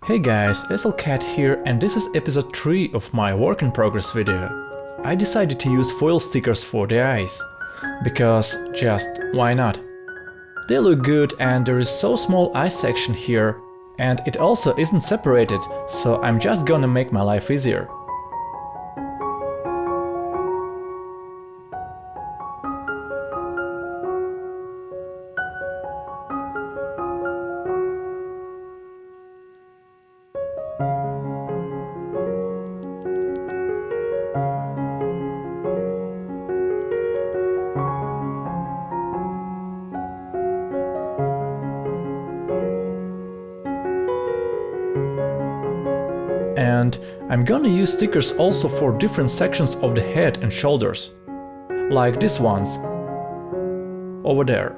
Hey guys, SLCat here, and this is episode 3 of my work in progress video. I decided to use foil stickers for the eyes, because just why not? They look good and there is so small eye section here, and it also isn't separated, so I'm just gonna make my life easier. And I'm gonna use stickers also for different sections of the head and shoulders, like these ones over there.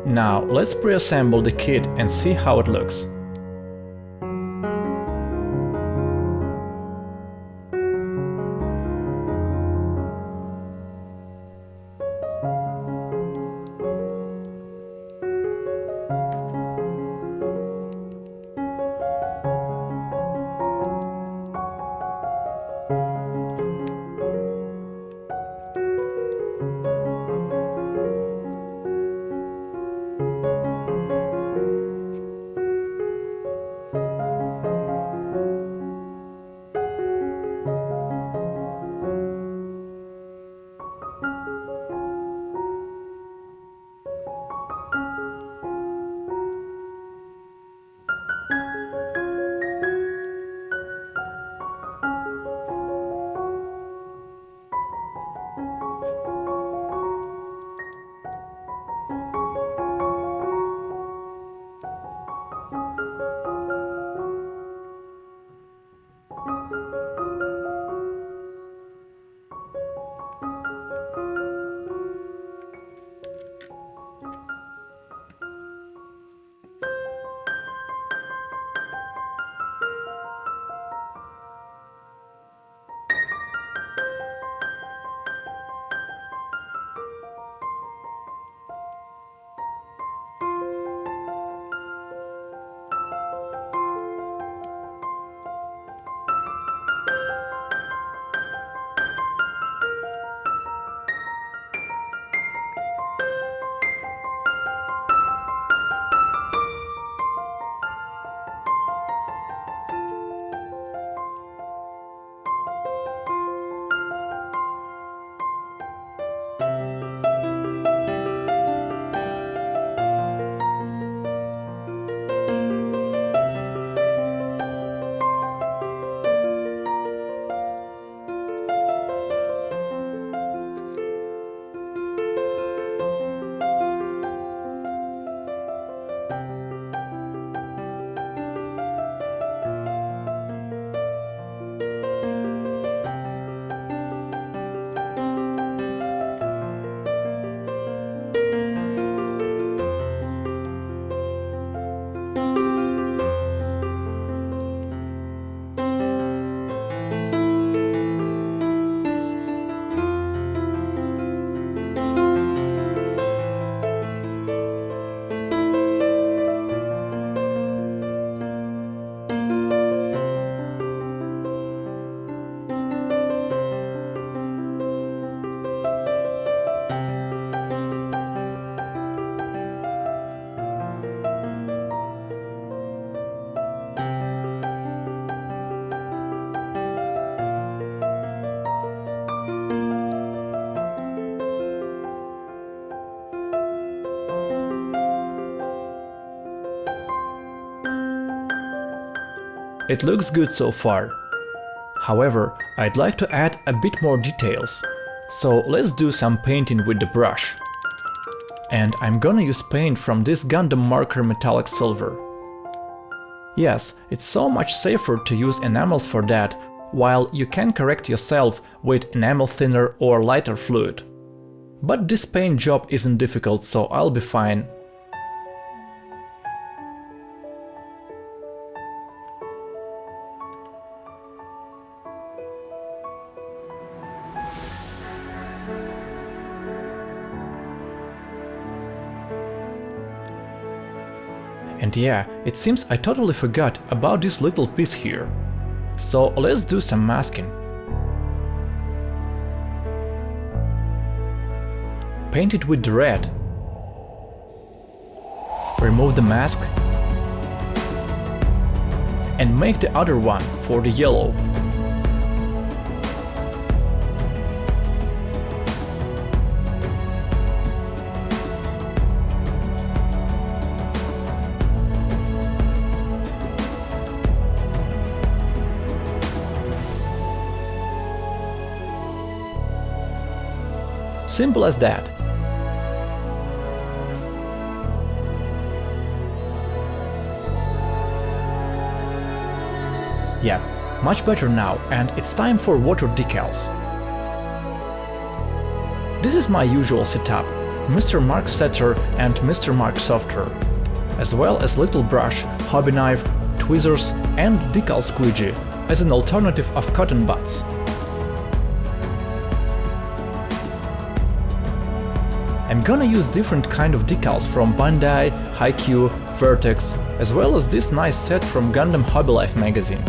Now let's pre-assemble the kit and see how it looks. It looks good so far. However, I'd like to add a bit more details. So let's do some painting with the brush. And I'm gonna use paint from this Gundam marker metallic silver. Yes, it's so much safer to use enamels for that, while you can correct yourself with enamel thinner or lighter fluid. But this paint job isn't difficult, so I'll be fine. And yeah, it seems I totally forgot about this little piece here. So let's do some masking. Paint it with the red. Remove the mask. And make the other one for the yellow. Simple as that. Yeah, much better now, and it's time for water decals. This is my usual setup, Mr. Mark Setter and Mr. Mark Softer, as well as little brush, hobby knife, tweezers and decal squeegee as an alternative of cotton buds. I'm gonna use different kind of decals from Bandai, HiQ, Vertex, as well as this nice set from Gundam Hobby Life magazine.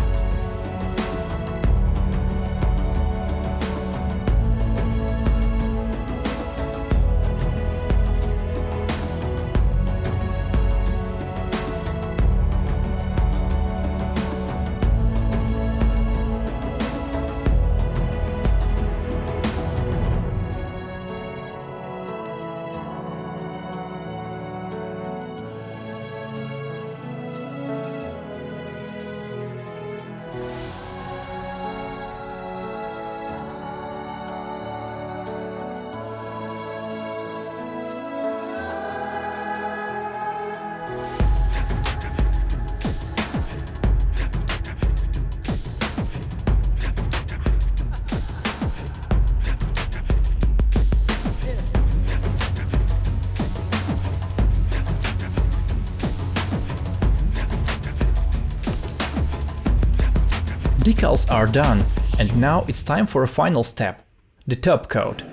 Decals are done, and now it's time for a final step, the top coat.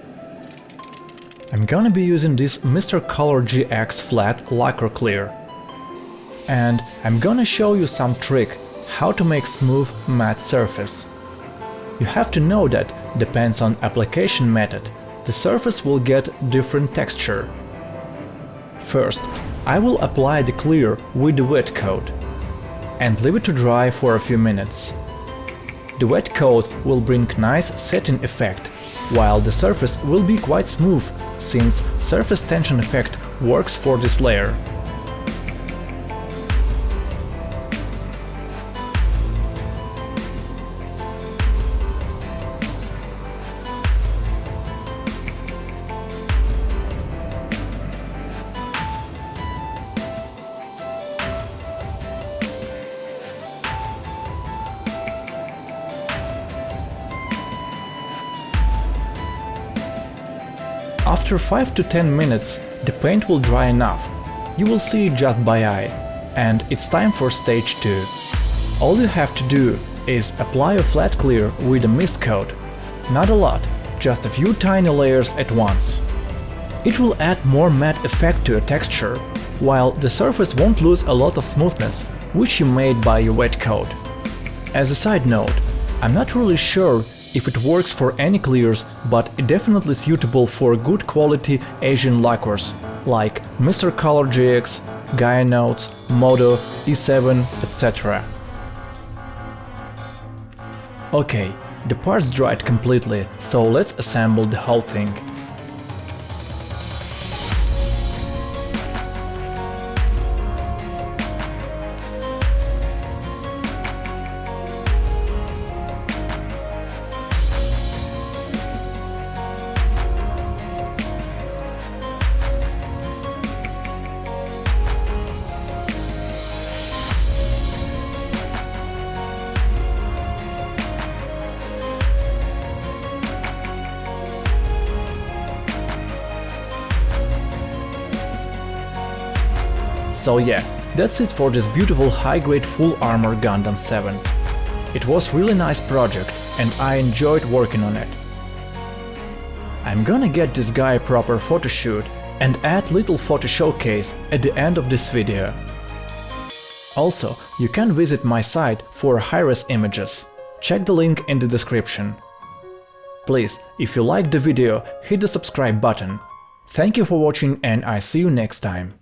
I'm gonna be using this Mr. Color GX flat lacquer clear. And I'm gonna show you some trick how to make smooth matte surface. You have to know that depends on application method, the surface will get different texture. First, I will apply the clear with the wet coat and leave it to dry for a few minutes. The wet coat will bring nice setting effect, while the surface will be quite smooth, since surface tension effect works for this layer. After 5 to 10 minutes, the paint will dry enough. You will see it just by eye. And it's time for stage 2. All you have to do is apply a flat clear with a mist coat. Not a lot, just a few tiny layers at once. It will add more matte effect to your texture, while the surface won't lose a lot of smoothness, which you made by your wet coat. As a side note, I'm not really sure if it works for any clears, but it's definitely suitable for good quality Asian lacquers, like Mr. Color GX, Gaia Notes, Modo, E7, etc. Okay, the parts dried completely, so let's assemble the whole thing. So yeah, that's it for this beautiful high-grade Full Armor Gundam 7. It was really nice project and I enjoyed working on it. I'm gonna get this guy a proper photoshoot and add little photo showcase at the end of this video. Also, you can visit my site for high-res images. Check the link in the description. Please, if you liked the video, hit the subscribe button. Thank you for watching and I see you next time.